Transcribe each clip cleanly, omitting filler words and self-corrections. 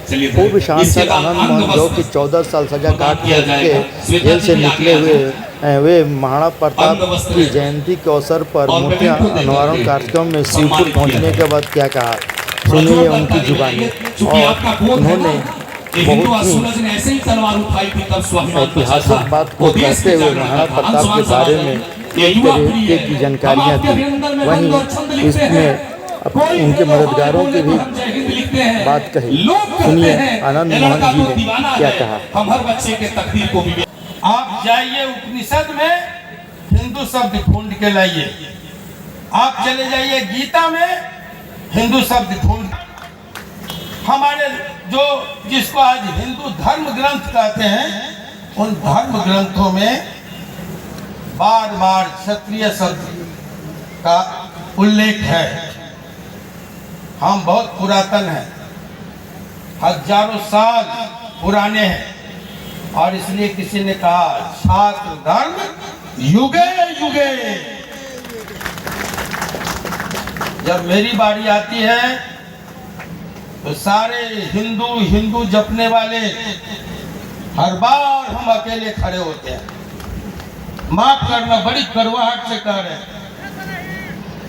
पूर्व सांसद आनंद मोहन जो कि 14 साल सजा काट के जेल से निकले हुए वे महाराणा प्रताप की जयंती के अवसर पर मूर्तियां अनावरण कार्यक्रम में शिवपुर पहुंचने के बाद क्या कहा, सुनिए उनकी जुबानी। और उन्होंने बहुत ही ऐतिहासिक बात को कहते हुए महाराणा प्रताप के बारे में एक तरीके की जानकारियाँ दी। वहीं इसमें उनके मददगारों की भी बात कही। सुनिए आनंद मोहन जी ने क्या कहा। हम हर बच्चे के तकदीर को भी आप जाइए उपनिषद में हिंदू शब्द ढूंढ के लाइए, आप चले जाइए गीता में हिंदू शब्द ढूंढ। हमारे जो जिसको आज हिंदू धर्म ग्रंथ कहते हैं उन धर्म ग्रंथों में बार बार क्षत्रिय शब्द का उल्लेख है। हम बहुत पुरातन हैं, हजारों साल पुराने हैं, और इसलिए किसी ने कहा छात्र धर्म युगे युगे। जब मेरी बारी आती है तो सारे हिंदू जपने वाले हर बार हम अकेले खड़े होते हैं। माफ करना, बड़ी कड़वाहट से कह रहे हैं।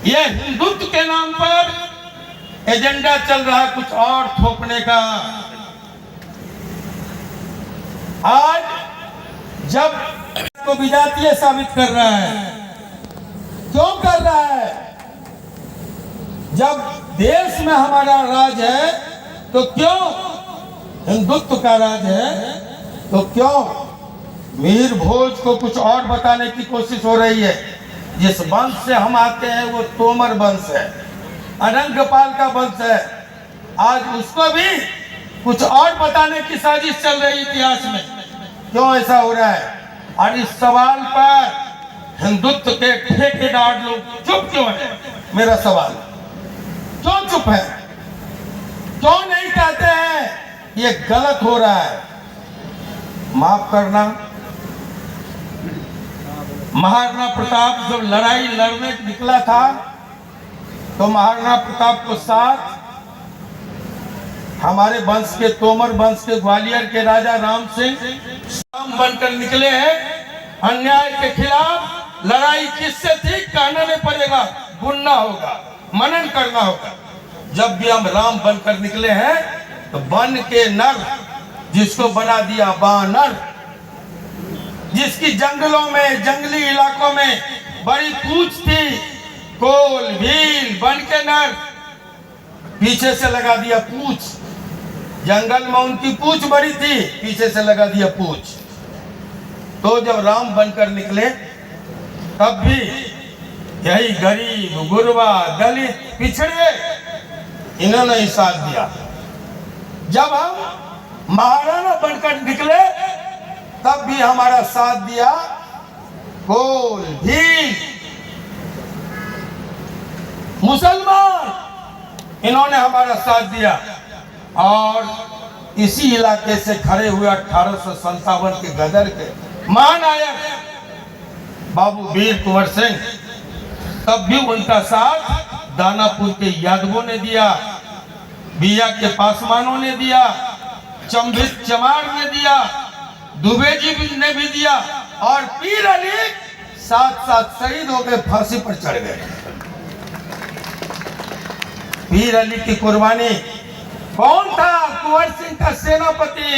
यह हिंदुत्व के नाम पर एजेंडा चल रहा है कुछ और थोपने का। आज जब को विजातीय साबित कर रहा है, क्यों कर रहा है? जब देश में हमारा राज है तो क्यों, हिंदुत्व का राज है तो क्यों मीर भोज को कुछ और बताने की कोशिश हो रही है? जिस वंश से हम आते हैं वो तोमर वंश है, अनंगपाल का वंश है। आज उसको भी कुछ और बताने की साजिश चल रही इतिहास में। क्यों ऐसा हो रहा है? और इस सवाल पर हिंदुत्व के ठेकेदार लोग चुप क्यों है? मेरा सवाल, क्यों चुप है? क्यों नहीं कहते हैं ये गलत हो रहा है? माफ करना, महाराणा प्रताप जब लड़ाई लड़ने निकला था तो महाराणा प्रताप को साथ हमारे वंश के, तोमर वंश के, ग्वालियर के राजा राम सिंह बनकर निकले हैं। अन्याय के खिलाफ लड़ाई किससे थी कहना नहीं पड़ेगा, बुनना होगा, मनन करना होगा। जब भी हम राम बनकर निकले हैं तो बन के नर, जिसको बना दिया बानर, जिसकी जंगलों में, जंगली इलाकों में बड़ी पूंछ थी, कोल भील बन के नर, पीछे से लगा दिया पूंछ। जंगल में उनकी पूंछ बड़ी थी, पीछे से लगा दिया पूंछ। तो जब राम बनकर निकले तब भी यही गरीब, गुरबा, दलित, पिछड़े, इन्होंने ही साथ दिया। जब हम महाराणा बनकर निकले तब भी हमारा साथ दिया कोल भील, मुसलमान, इन्होंने हमारा साथ दिया। और इसी इलाके से खड़े हुए 1857 के गदर के महानायक बाबू वीर कुंवर सिंह, तब भी उनका साथ दानापुर के यादवों ने दिया, बिया के पासवानों ने दिया, चंबित चमार ने दिया, दुबे जी ने भी दिया, और पीर अली साथ साथ शहीद होकर फांसी पर चढ़ गए। पीर अली की कुर्बानी कौन था? कुंवर सिंह का सेनापति,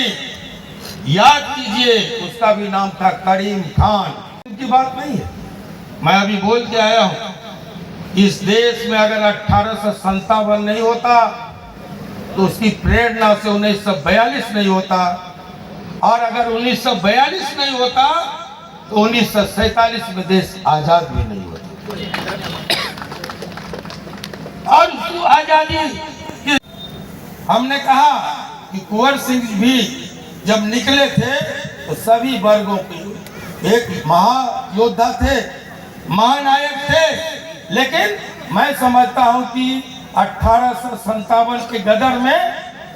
याद कीजिए, उसका भी नाम था करीम खान। उनकी बात नहीं है, मैं अभी बोल के आया हूं। इस देश में अगर 1857 नहीं होता तो उसकी प्रेरणा से 1942 नहीं होता, और अगर 1942 नहीं होता तो 1947 में देश आजाद भी नहीं होता। और आजादी हमने कहा कि कुंवर सिंह भी जब निकले थे तो सभी वर्गों के एक महायोद्धा थे, महानायक थे। लेकिन मैं समझता हूं कि 1857 के गदर में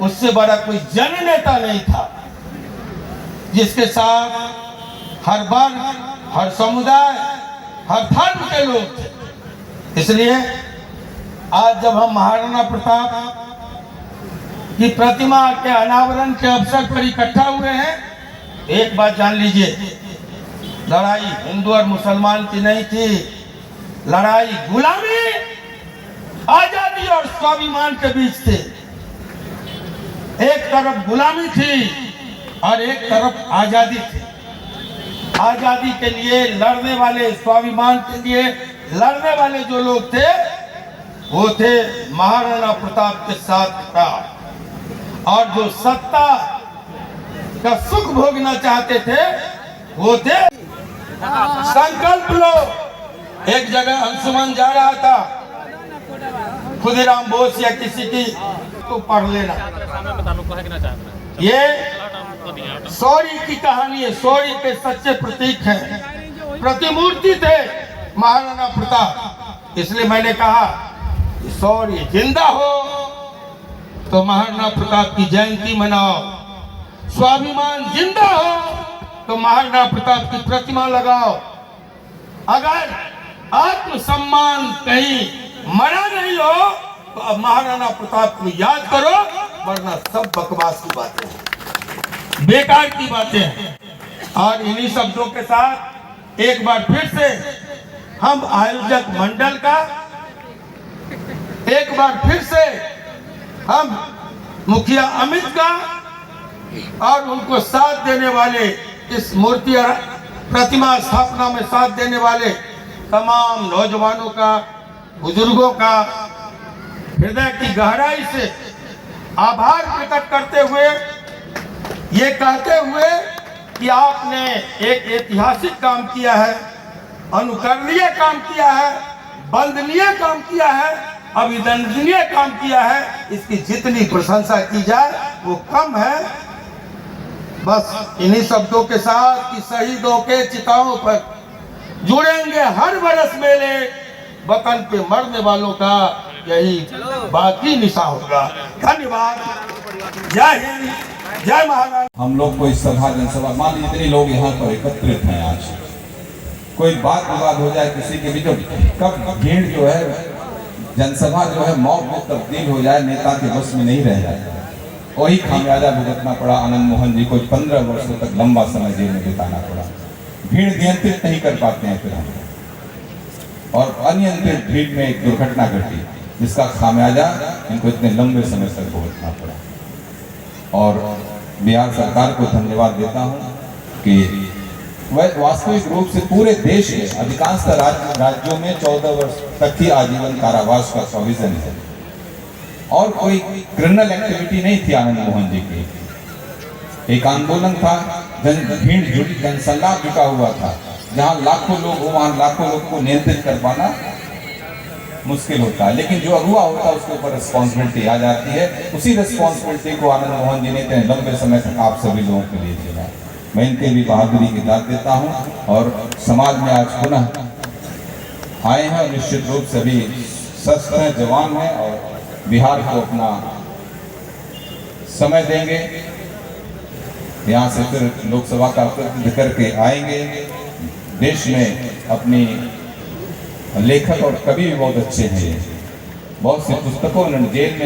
उससे बड़ा कोई जन नेता नहीं था, जिसके साथ हर वर्ग, हर समुदाय, हर धर्म के लोग थे। इसलिए आज जब हम महाराणा प्रताप कि प्रतिमा के अनावरण के अवसर पर इकट्ठा हुए हैं, एक बात जान लीजिए, लड़ाई हिंदू और मुसलमान की नहीं थी, लड़ाई गुलामी, आजादी और स्वाभिमान के बीच थी। एक तरफ गुलामी थी और एक तरफ आजादी थी। आजादी के लिए लड़ने वाले, स्वाभिमान के लिए लड़ने वाले जो लोग थे वो थे महाराणा प्रताप के साथ था, और जो सत्ता का सुख भोगना चाहते थे वो थे। संकल्प लो। एक जगह अंशुमन जा रहा था, खुदीराम बोस या किसी की, तो पढ़ लेना, ये शौर्य की कहानी है, शौर्य के सच्चे प्रतीक हैं, प्रतिमूर्ति थे महाराणा प्रताप। इसलिए मैंने कहा कि शौर्य जिंदा हो तो महाराणा प्रताप की जयंती मनाओ, स्वाभिमान जिंदा हो तो महाराणा प्रताप की प्रतिमा लगाओ। अगर आत्मसम्मान कहीं मरा नहीं हो तो अब महाराणा प्रताप को याद करो, वरना सब बकवास की बातें हैं, बेकार की बातें हैं। और इन्हीं शब्दों के साथ एक बार फिर से हम आयोजक मंडल का, एक बार फिर से हम मुखिया अमित का और उनको साथ देने वाले, इस मूर्ति और प्रतिमा स्थापना में साथ देने वाले तमाम नौजवानों का, बुजुर्गों का हृदय की गहराई से आभार प्रकट करते हुए, ये कहते हुए कि आपने एक ऐतिहासिक काम किया है, अनुकरणीय काम किया है, वंदनीय काम किया है, अभिनंदनीय काम किया है, इसकी जितनी प्रशंसा की जाए वो कम है। बस इन्हीं शब्दों के साथ कि शहीदों के चिताओं पर जुड़ेंगे हर बरस मेले, वतन पे मरने वालों का यही बाकी निशा होगा। धन्यवाद। जय हिंद, जय महाराष्ट्र। हम लोग कोई सभा जनसभा, मान लीजिए इतने लोग यहाँ पर एकत्रित हैं, आज कोई बात विवाद हो जाए किसी के भी, तो कब भीड़ जो है, जनसभा जो है मॉब में तब्दील हो जाए, नेता के बस में नहीं रह जाए, वही खामियाजा भुगतना पड़ा आनंद मोहन जी को। 15 वर्षों तक लंबा समय जेल में बिताना पड़ा। भीड़ नियंत्रित नहीं कर पाते हैं फिर हम, और अनियंत्रित भीड़ में एक दुर्घटना घटी जिसका खामियाजा इनको इतने लंबे समय तक भुगतना पड़ा। और बिहार सरकार को धन्यवाद देता हूँ कि वह वास्तविक रूप से पूरे देश में अधिकांश राज्यों में 14 वर्ष तक ही आजीवन कारावास का प्रोविजन है, और कोई क्रिमिनल एक्टिविटी नहीं थी आनंद मोहन जी की। एक आंदोलन था, भीड़ जुटी, जनसल्लाह जुटा हुआ था, जहां लाखों लोग हो, वहां लाखों लोग को नियंत्रित कर पाना मुश्किल होता है, लेकिन जो अगुवा होता है उसके ऊपर रिस्पॉन्सिबिलिटी आ जाती है। उसी रिस्पॉन्सिबिलिटी को आनंद मोहन जी ने इतने लंबे समय तक आप सभी लोगों के लिए दिया। मैं इनके भी बहादुरी की दाद देता हूँ, और समाज में आज पुनः आए हैं, और निश्चित रूप से भी शस्त्र हैं, जवान हैं, और बिहार को अपना समय देंगे। यहाँ से फिर लोकसभा का प्रतिनिधित्व करके आएंगे। देश में अपनी लेखक और कवि भी बहुत अच्छे हैं, बहुत सी पुस्तकों उन्होंने जेल में